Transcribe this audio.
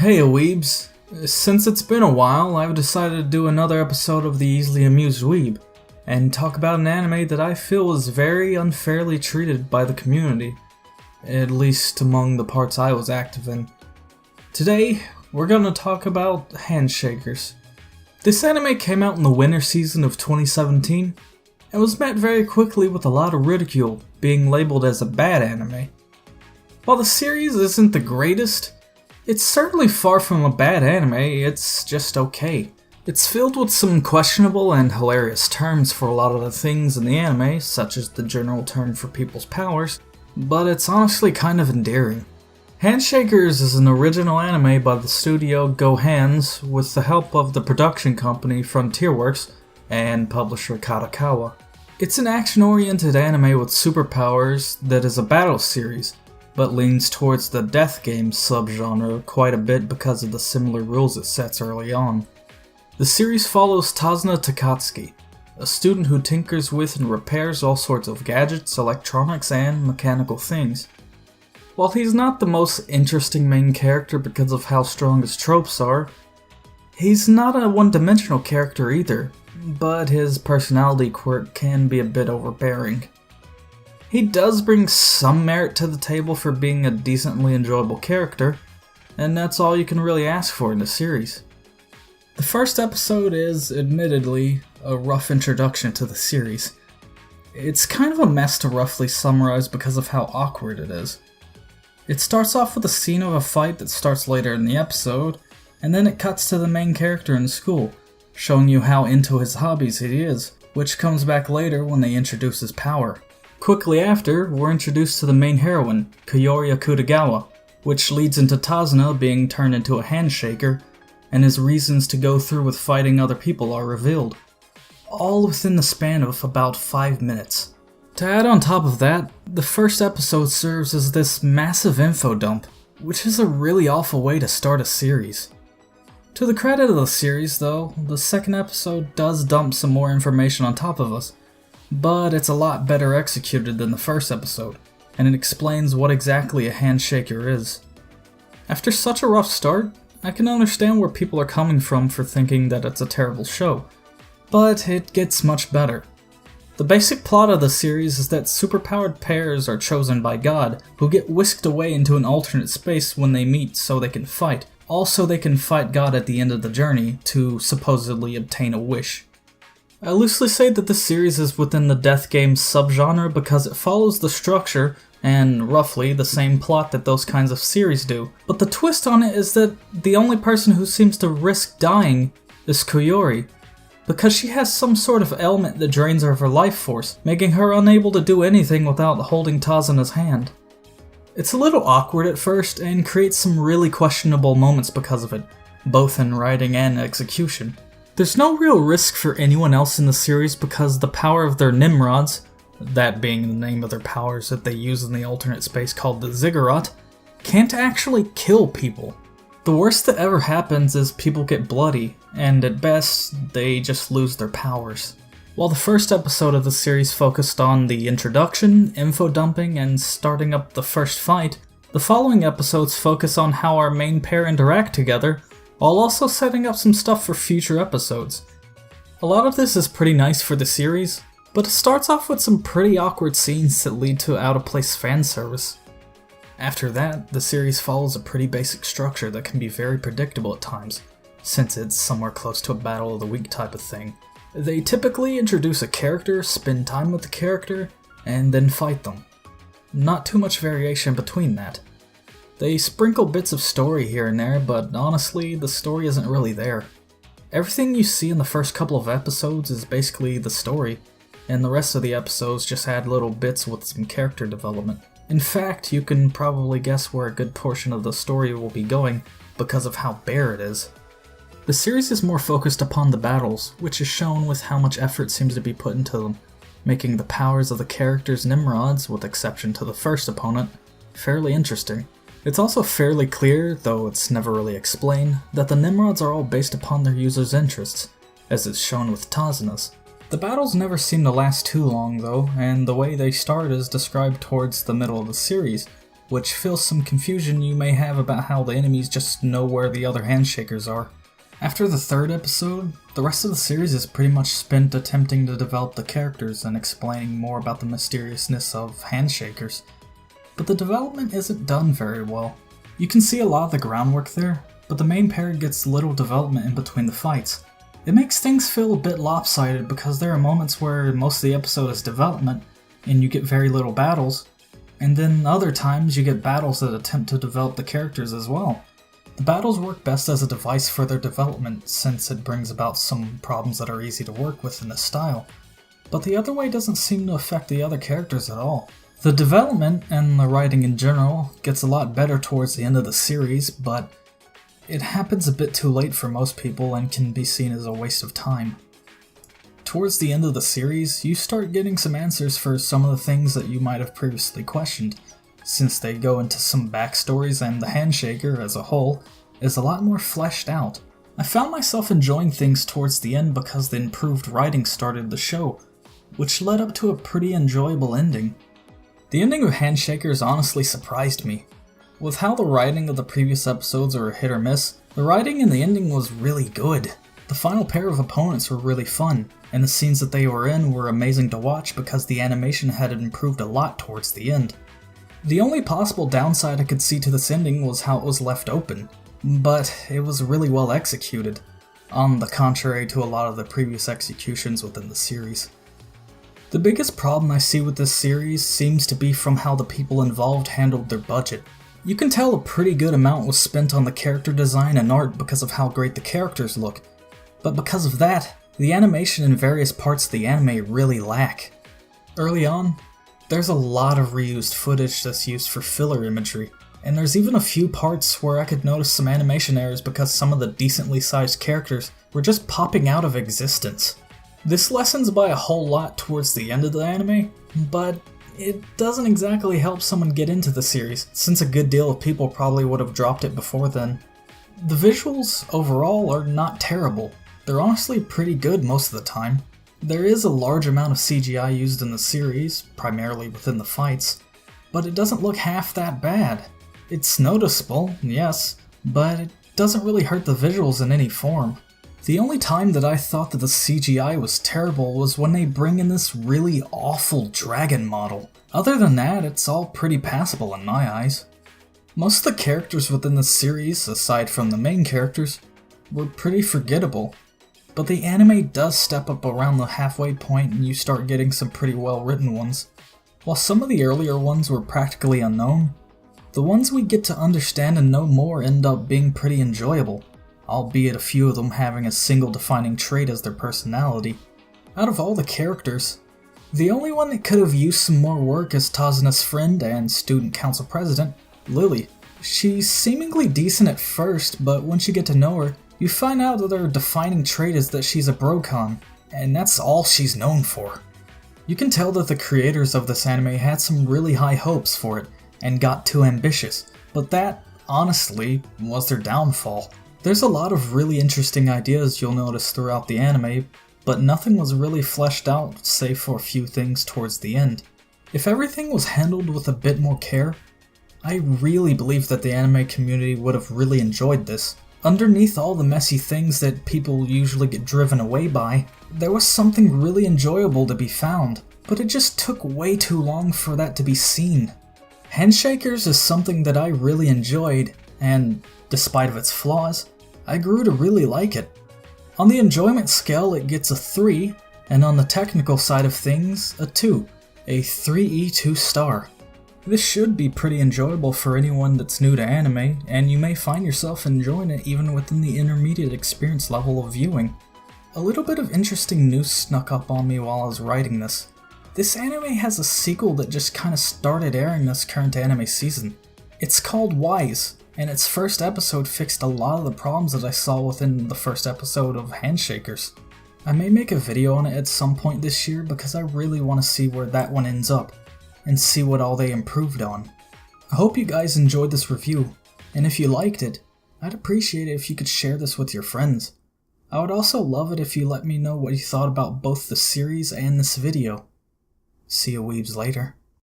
Hey Weebs! Since it's been a while, I've decided to do another episode of the Easily Amused Weeb, and talk about an anime that I feel was very unfairly treated by the community, at least among the parts I was active in. Today, we're gonna talk about Handshakers. This anime came out in the winter season of 2017, and was met very quickly with a lot of ridicule, being labeled as a bad anime. While the series isn't the greatest, it's certainly far from a bad anime, it's just okay. It's filled with some questionable and hilarious terms for a lot of the things in the anime, such as the general term for people's powers, but it's honestly kind of endearing. Handshakers is an original anime by the studio Go Hands with the help of the production company Frontierworks and publisher Kadokawa. It's an action-oriented anime with superpowers that is a battle series, but leans towards the death game subgenre quite a bit because of the similar rules it sets early on. The series follows Tazuna Takatsuki, a student who tinkers with and repairs all sorts of gadgets, electronics, and mechanical things. While he's not the most interesting main character because of how strong his tropes are, he's not a one-dimensional character either, but his personality quirk can be a bit overbearing. He does bring some merit to the table for being a decently enjoyable character, and that's all you can really ask for in the series. The first episode is, admittedly, a rough introduction to the series. It's kind of a mess to roughly summarize because of how awkward it is. It starts off with a scene of a fight that starts later in the episode, and then it cuts to the main character in school, showing you how into his hobbies he is, which comes back later when they introduce his power. Quickly after, we're introduced to the main heroine, Kuyori Akutagawa, which leads into Tazuna being turned into a handshaker, and his reasons to go through with fighting other people are revealed. All within the span of about 5 minutes. To add on top of that, the first episode serves as this massive info dump, which is a really awful way to start a series. To the credit of the series though, the second episode does dump some more information on top of us, but it's a lot better executed than the first episode, and it explains what exactly a handshaker is. After such a rough start, I can understand where people are coming from for thinking that it's a terrible show, but it gets much better. The basic plot of the series is that superpowered pairs are chosen by God, who get whisked away into an alternate space when they meet so they can fight. Also, they can fight God at the end of the journey to supposedly obtain a wish. I loosely say that this series is within the death game subgenre because it follows the structure and roughly the same plot that those kinds of series do. But the twist on it is that the only person who seems to risk dying is Kuyori, because she has some sort of ailment that drains her of her life force, making her unable to do anything without holding Tazuna's hand. It's a little awkward at first and creates some really questionable moments because of it, both in writing and execution. There's no real risk for anyone else in the series because the power of their Nimrods, that being the name of their powers that they use in the alternate space called the Ziggurat, can't actually kill people. The worst that ever happens is people get bloody, and at best, they just lose their powers. While the first episode of the series focused on the introduction, info dumping, and starting up the first fight, the following episodes focus on how our main pair interact together, while also setting up some stuff for future episodes. A lot of this is pretty nice for the series, but it starts off with some pretty awkward scenes that lead to out-of-place fan service. After that, the series follows a pretty basic structure that can be very predictable at times, since it's somewhere close to a battle of the week type of thing. They typically introduce a character, spend time with the character, and then fight them. Not too much variation between that. They sprinkle bits of story here and there, but honestly, the story isn't really there. Everything you see in the first couple of episodes is basically the story, and the rest of the episodes just add little bits with some character development. In fact, you can probably guess where a good portion of the story will be going because of how bare it is. The series is more focused upon the battles, which is shown with how much effort seems to be put into them, making the powers of the characters' Nimrods, with exception to the first opponent, fairly interesting. It's also fairly clear, though it's never really explained, that the Nimrods are all based upon their users' interests, as is shown with Tazuna's. The battles never seem to last too long though, and the way they start is described towards the middle of the series, which fills some confusion you may have about how the enemies just know where the other handshakers are. After the third episode, the rest of the series is pretty much spent attempting to develop the characters and explaining more about the mysteriousness of handshakers. But the development isn't done very well. You can see a lot of the groundwork there, but the main pair gets little development in between the fights. It makes things feel a bit lopsided because there are moments where most of the episode is development, and you get very little battles, and then other times you get battles that attempt to develop the characters as well. The battles work best as a device for their development since it brings about some problems that are easy to work with in this style, but the other way doesn't seem to affect the other characters at all. The development, and the writing in general, gets a lot better towards the end of the series, but it happens a bit too late for most people and can be seen as a waste of time. Towards the end of the series, you start getting some answers for some of the things that you might have previously questioned, since they go into some backstories and the Handshaker, as a whole, is a lot more fleshed out. I found myself enjoying things towards the end because the improved writing started the show, which led up to a pretty enjoyable ending. The ending of Handshakers honestly surprised me. With how the writing of the previous episodes are hit or miss, the writing in the ending was really good. The final pair of opponents were really fun, and the scenes that they were in were amazing to watch because the animation had improved a lot towards the end. The only possible downside I could see to this ending was how it was left open, but it was really well executed, on the contrary to a lot of the previous executions within the series. The biggest problem I see with this series seems to be from how the people involved handled their budget. You can tell a pretty good amount was spent on the character design and art because of how great the characters look, but because of that, the animation in various parts of the anime really lack. Early on, there's a lot of reused footage that's used for filler imagery, and there's even a few parts where I could notice some animation errors because some of the decently sized characters were just popping out of existence. This lessens by a whole lot towards the end of the anime, but it doesn't exactly help someone get into the series, since a good deal of people probably would have dropped it before then. The visuals, overall, are not terrible. They're honestly pretty good most of the time. There is a large amount of CGI used in the series, primarily within the fights, but it doesn't look half that bad. It's noticeable, yes, but it doesn't really hurt the visuals in any form. The only time that I thought that the CGI was terrible was when they bring in this really awful dragon model. Other than that, it's all pretty passable in my eyes. Most of the characters within the series, aside from the main characters, were pretty forgettable. But the anime does step up around the halfway point and you start getting some pretty well written ones. While some of the earlier ones were practically unknown, the ones we get to understand and know more end up being pretty enjoyable, albeit a few of them having a single defining trait as their personality. Out of all the characters, the only one that could have used some more work is Tazana's friend and student council president, Lily. She's seemingly decent at first, but once you get to know her, you find out that her defining trait is that she's a brocon, and that's all she's known for. You can tell that the creators of this anime had some really high hopes for it, and got too ambitious, but that, honestly, was their downfall. There's a lot of really interesting ideas you'll notice throughout the anime, but nothing was really fleshed out save for a few things towards the end. If everything was handled with a bit more care, I really believe that the anime community would have really enjoyed this. Underneath all the messy things that people usually get driven away by, there was something really enjoyable to be found, but it just took way too long for that to be seen. Handshakers is something that I really enjoyed, and despite of its flaws, I grew to really like it. On the enjoyment scale it gets a 3, and on the technical side of things, a 2, a 3E2 star. This should be pretty enjoyable for anyone that's new to anime, and you may find yourself enjoying it even within the intermediate experience level of viewing. A little bit of interesting news snuck up on me while I was writing this. This anime has a sequel that just kinda started airing this current anime season. It's called Wise, and its first episode fixed a lot of the problems that I saw within the first episode of Handshakers. I may make a video on it at some point this year because I really want to see where that one ends up, and see what all they improved on. I hope you guys enjoyed this review, and if you liked it, I'd appreciate it if you could share this with your friends. I would also love it if you let me know what you thought about both the series and this video. See you weebs later.